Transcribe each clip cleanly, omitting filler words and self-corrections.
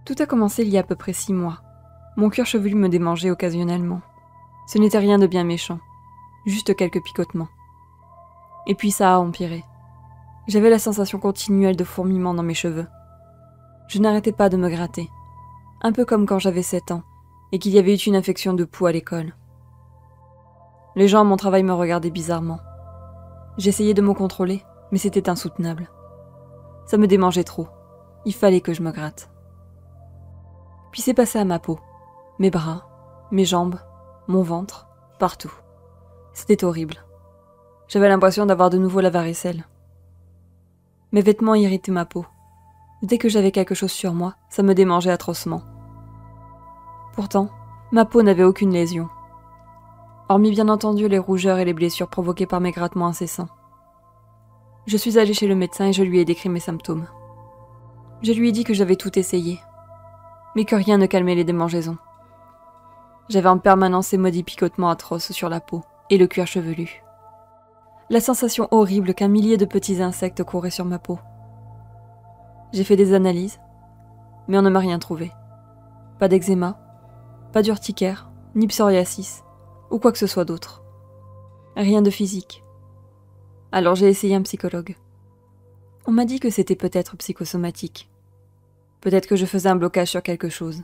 Tout a commencé il y a à peu près 6 mois. Mon cuir chevelu me démangeait occasionnellement. Ce n'était rien de bien méchant, juste quelques picotements. Et puis ça a empiré. J'avais la sensation continuelle de fourmillement dans mes cheveux. Je n'arrêtais pas de me gratter, un peu comme quand j'avais 7 ans et qu'il y avait eu une infection de poux à l'école. Les gens à mon travail me regardaient bizarrement. J'essayais de me contrôler, mais c'était insoutenable. Ça me démangeait trop. Il fallait que je me gratte. Puis c'est passé à ma peau, mes bras, mes jambes, mon ventre, partout. C'était horrible. J'avais l'impression d'avoir de nouveau la varicelle. Mes vêtements irritaient ma peau. Dès que j'avais quelque chose sur moi, ça me démangeait atrocement. Pourtant, ma peau n'avait aucune lésion. Hormis bien entendu les rougeurs et les blessures provoquées par mes grattements incessants. Je suis allée chez le médecin et je lui ai décrit mes symptômes. Je lui ai dit que j'avais tout essayé, mais que rien ne calmait les démangeaisons. J'avais en permanence ces maudits picotements atroces sur la peau et le cuir chevelu. La sensation horrible qu'un millier de petits insectes couraient sur ma peau. J'ai fait des analyses, mais on ne m'a rien trouvé. Pas d'eczéma, pas d'urticaire, ni psoriasis, ou quoi que ce soit d'autre. Rien de physique. Alors j'ai essayé un psychologue. On m'a dit que c'était peut-être psychosomatique. Peut-être que je faisais un blocage sur quelque chose.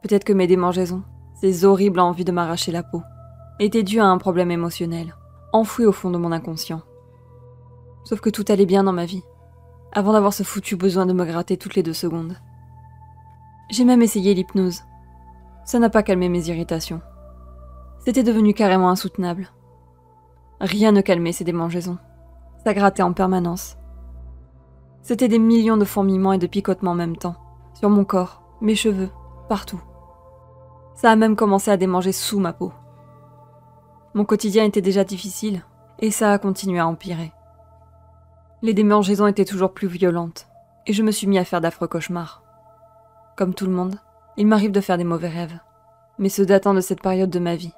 Peut-être que mes démangeaisons, ces horribles envies de m'arracher la peau, étaient dues à un problème émotionnel, enfoui au fond de mon inconscient. Sauf que tout allait bien dans ma vie, avant d'avoir ce foutu besoin de me gratter toutes les 2 secondes. J'ai même essayé l'hypnose. Ça n'a pas calmé mes irritations. C'était devenu carrément insoutenable. Rien ne calmait ces démangeaisons. Ça grattait en permanence. C'était des millions de fourmillements et de picotements en même temps, sur mon corps, mes cheveux, partout. Ça a même commencé à démanger sous ma peau. Mon quotidien était déjà difficile, et ça a continué à empirer. Les démangeaisons étaient toujours plus violentes, et je me suis mis à faire d'affreux cauchemars. Comme tout le monde, il m'arrive de faire des mauvais rêves, mais ceux datant de cette période de ma vie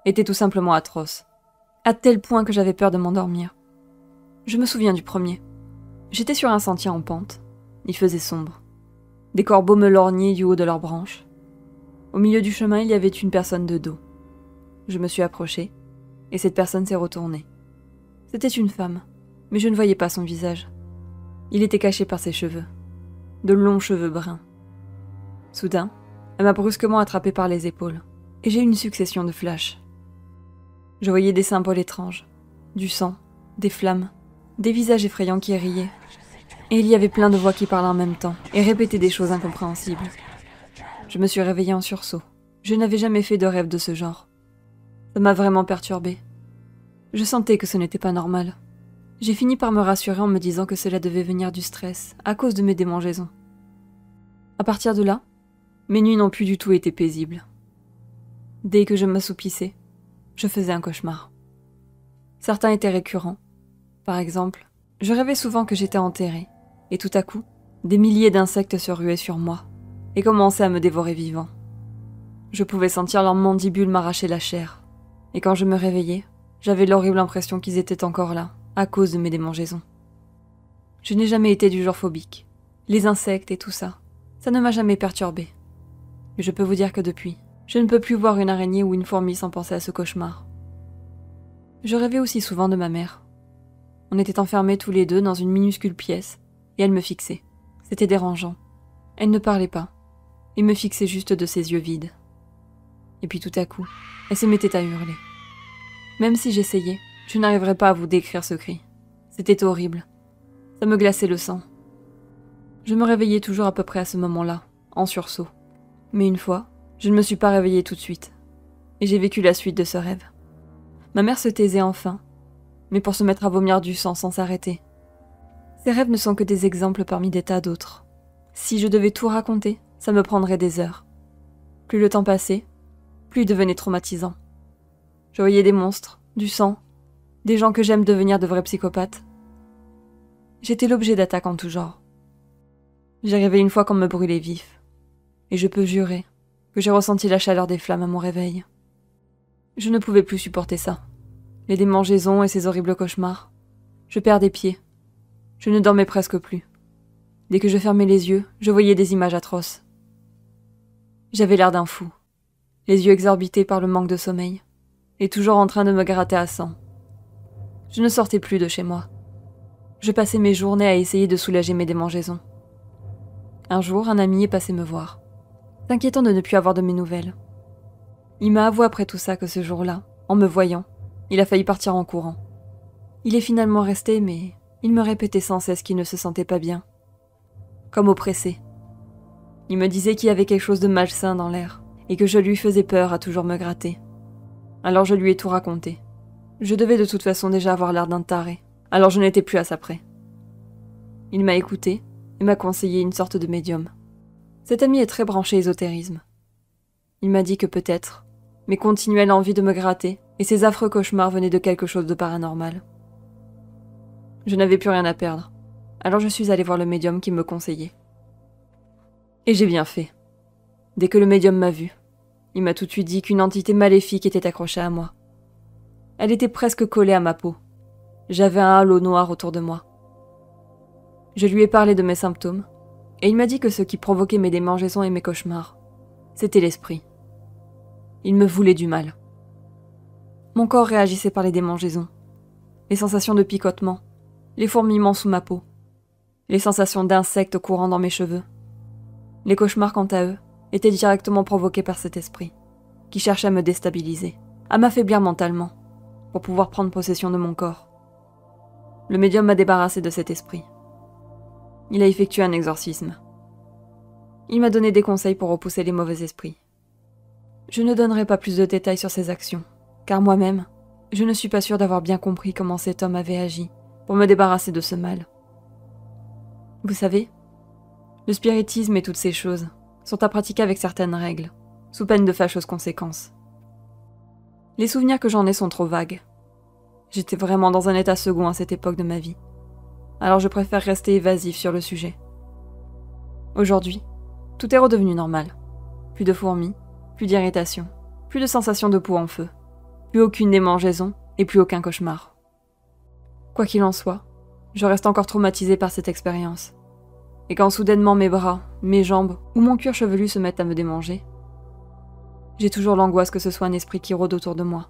étaient tout simplement atroces, à tel point que j'avais peur de m'endormir. Je me souviens du premier. J'étais sur un sentier en pente, il faisait sombre. Des corbeaux me lorgnaient du haut de leurs branches. Au milieu du chemin, il y avait une personne de dos. Je me suis approchée, et cette personne s'est retournée. C'était une femme, mais je ne voyais pas son visage. Il était caché par ses cheveux, de longs cheveux bruns. Soudain, elle m'a brusquement attrapée par les épaules, et j'ai eu une succession de flashs. Je voyais des symboles étranges, du sang, des flammes, des visages effrayants qui riaient, et il y avait plein de voix qui parlaient en même temps, et répétaient des choses incompréhensibles. Je me suis réveillée en sursaut. Je n'avais jamais fait de rêve de ce genre. Ça m'a vraiment perturbée. Je sentais que ce n'était pas normal. J'ai fini par me rassurer en me disant que cela devait venir du stress, à cause de mes démangeaisons. À partir de là, mes nuits n'ont plus du tout été paisibles. Dès que je m'assoupissais, je faisais un cauchemar. Certains étaient récurrents. Par exemple, je rêvais souvent que j'étais enterrée, et tout à coup, des milliers d'insectes se ruaient sur moi, et commençaient à me dévorer vivant. Je pouvais sentir leurs mandibules m'arracher la chair, et quand je me réveillais, j'avais l'horrible impression qu'ils étaient encore là, à cause de mes démangeaisons. Je n'ai jamais été du genre phobique. Les insectes et tout ça, ça ne m'a jamais perturbée. Mais je peux vous dire que depuis, je ne peux plus voir une araignée ou une fourmi sans penser à ce cauchemar. Je rêvais aussi souvent de ma mère. On était enfermés tous les deux dans une minuscule pièce, et elle me fixait. C'était dérangeant. Elle ne parlait pas, et me fixait juste de ses yeux vides. Et puis tout à coup, elle se mettait à hurler. Même si j'essayais, je n'arriverais pas à vous décrire ce cri. C'était horrible. Ça me glaçait le sang. Je me réveillais toujours à peu près à ce moment-là, en sursaut. Mais une fois, je ne me suis pas réveillée tout de suite. Et j'ai vécu la suite de ce rêve. Ma mère se taisait enfin, mais pour se mettre à vomir du sang sans s'arrêter. Ces rêves ne sont que des exemples parmi des tas d'autres. Si je devais tout raconter, ça me prendrait des heures. Plus le temps passait, plus il devenait traumatisant. Je voyais des monstres, du sang, des gens que j'aime devenir de vrais psychopathes. J'étais l'objet d'attaques en tout genre. J'ai rêvé une fois qu'on me brûlait vif, et je peux jurer que j'ai ressenti la chaleur des flammes à mon réveil. Je ne pouvais plus supporter ça. Les démangeaisons et ces horribles cauchemars. Je perdais pied. Je ne dormais presque plus. Dès que je fermais les yeux, je voyais des images atroces. J'avais l'air d'un fou, les yeux exorbités par le manque de sommeil, et toujours en train de me gratter à sang. Je ne sortais plus de chez moi. Je passais mes journées à essayer de soulager mes démangeaisons. Un jour, un ami est passé me voir, s'inquiétant de ne plus avoir de mes nouvelles. Il m'a avoué après tout ça que ce jour-là, en me voyant, il a failli partir en courant. Il est finalement resté, mais il me répétait sans cesse qu'il ne se sentait pas bien, comme oppressé. Il me disait qu'il y avait quelque chose de malsain dans l'air, et que je lui faisais peur à toujours me gratter. Alors je lui ai tout raconté. Je devais de toute façon déjà avoir l'air d'un taré, alors je n'étais plus à ça près. Il m'a écouté et m'a conseillé une sorte de médium. Cet ami est très branché ésotérisme. Il m'a dit que peut-être, mes continuelles envies de me gratter et ces affreux cauchemars venaient de quelque chose de paranormal. Je n'avais plus rien à perdre, alors je suis allée voir le médium qui me conseillait. Et j'ai bien fait. Dès que le médium m'a vue, il m'a tout de suite dit qu'une entité maléfique était accrochée à moi. Elle était presque collée à ma peau. J'avais un halo noir autour de moi. Je lui ai parlé de mes symptômes, et il m'a dit que ce qui provoquait mes démangeaisons et mes cauchemars, c'était l'esprit. Il me voulait du mal. Mon corps réagissait par les démangeaisons, les sensations de picotement, les fourmillements sous ma peau, les sensations d'insectes courant dans mes cheveux. Les cauchemars, quant à eux, étaient directement provoqués par cet esprit, qui cherchait à me déstabiliser, à m'affaiblir mentalement, pour pouvoir prendre possession de mon corps. Le médium m'a débarrassé de cet esprit. Il a effectué un exorcisme. Il m'a donné des conseils pour repousser les mauvais esprits. Je ne donnerai pas plus de détails sur ses actions, car moi-même, je ne suis pas sûre d'avoir bien compris comment cet homme avait agi pour me débarrasser de ce mal. Vous savez, le spiritisme et toutes ces choses sont à pratiquer avec certaines règles, sous peine de fâcheuses conséquences. Les souvenirs que j'en ai sont trop vagues. J'étais vraiment dans un état second à cette époque de ma vie. Alors je préfère rester évasif sur le sujet. Aujourd'hui, tout est redevenu normal. Plus de fourmis, plus d'irritation, plus de sensation de peau en feu, plus aucune démangeaison et plus aucun cauchemar. Quoi qu'il en soit, je reste encore traumatisée par cette expérience. Et quand soudainement mes bras, mes jambes ou mon cuir chevelu se mettent à me démanger, j'ai toujours l'angoisse que ce soit un esprit qui rôde autour de moi.